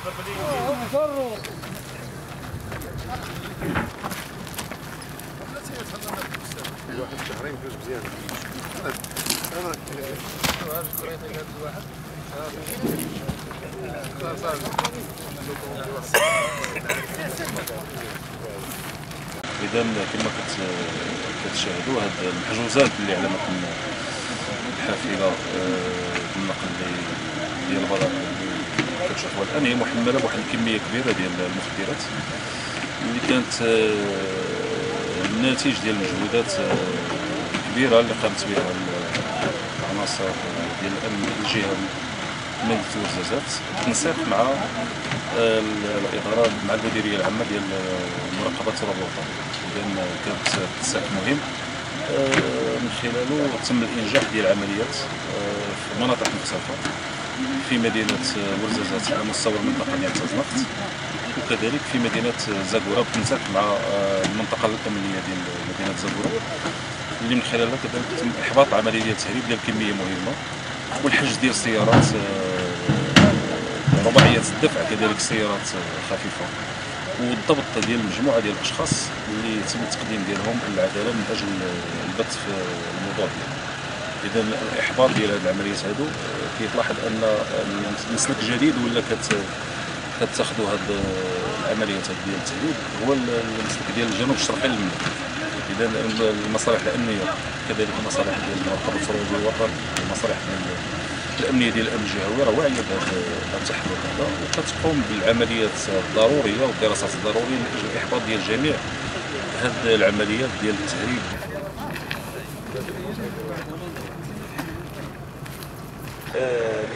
واحد شهرين فلوس مزيان. إذا كما كتشاهدوا هاد المحجوزات اللي على متن الحافلة بالنقل ديال البضائع اللي كتشوفوها الآن هي محملة بواحد الكمية كبيرة ديال المخدرات اللي كانت الناتج ديال المجهودات كبيرة اللي قامت بها العناصر ديال الأمن الجهوي مدينة الوزازات بالتنسيق مع الإدارة مع المديرية العامة ديال مراقبة التراب الوطني. إذا كانت تنسيق مهم من خلاله تم الإنجاح ديال العمليات في مناطق مختلفة في مدينة ورزازات على مستوى المنطقة ديال تازنقت، وكذلك في مدينة زاكورا بالتنسيق مع المنطقة الأمنية ديال مدينة زاكورا اللي من خلالها كذلك تم إحباط عملية ديال التهريب ديال كمية مهمة والحجز ديال السيارات رباعية الدفع كذلك سيارات خفيفة والضبط ديال مجموعة ديال الأشخاص اللي تم التقديم ديالهم للعدالة من أجل البت في الموضوع ديالهم. إذا الإحباط ديال هذه العمليات هادو كيتلاحظ أن مسلك جديد ولا كتاخذوا هاد العمليات ديال التهديد هو المسلك ديال الجنوب الشرقي للمملكة. إذا المصالح الأمنية كذلك المصالح ديال مراقبة التراب الوطني والمصالح الأمنية ديال الأمن الجهوي راه واعية بهذا التحرك هذا وكتقوم بالعمليات الضرورية والدراسات الضرورية من أجل الإحباط ديال جميع هذه العمليات ديال التهريب.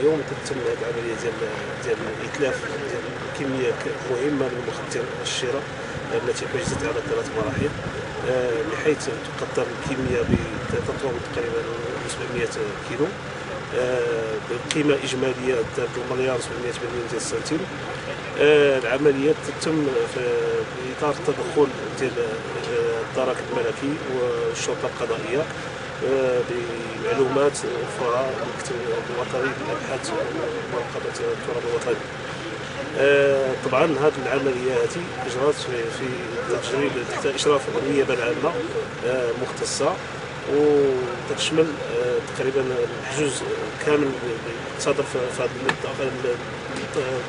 اليوم تتم هذه العملية ديال إتلاف ديال كمية مهمة من المخدر الشراء التي حجزت على 3 مراحل بحيث تقدر الكمية تطول تقريبا 700 كيلو بقيمة إجمالية 3,700 مليون ديال السنتيم. العمليات تتم في إطار التدخل ديال الدرك الملكي والشرطة القضائية بمعلومات وفرها المكتب الوطني للأبحاث ومراقبة التراب الوطني. طبعا هذه العملية هذه اجرات في تجريب تحت اشراف النيابه العامه المختصه وتشمل تقريبا الحجوز كامل اللي صادر في هذا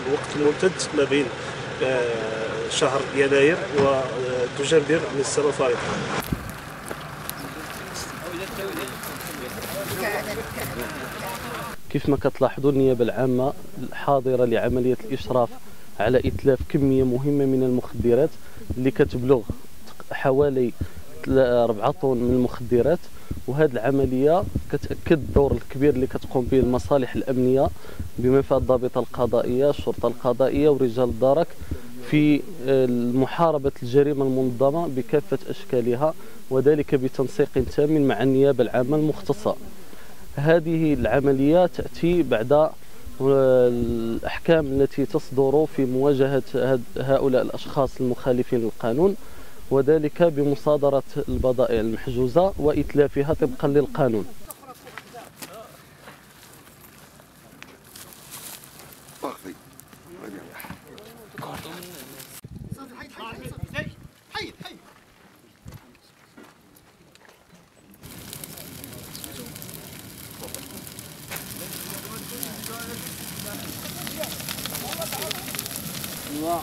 الوقت الممتد ما بين شهر يناير ودجنبر من السنه الفارطه. كيف ما كتلاحظوا النيابه العامه حاضره لعمليه الاشراف على اتلاف كميه مهمه من المخدرات اللي كتبلغ حوالي 4 طن من المخدرات، وهذه العمليه كتاكد الدور الكبير اللي كتقوم به المصالح الامنيه بما فيها الضابطه القضائيه الشرطه القضائيه ورجال الدرك في محاربه الجريمه المنظمه بكافه اشكالها، وذلك بتنسيق تام مع النيابه العامه المختصه. هذه العملية تأتي بعد الأحكام التي تصدر في مواجهة هؤلاء الأشخاص المخالفين للقانون، وذلك بمصادرة البضائع المحجوزة وإتلافها طبقا للقانون. الله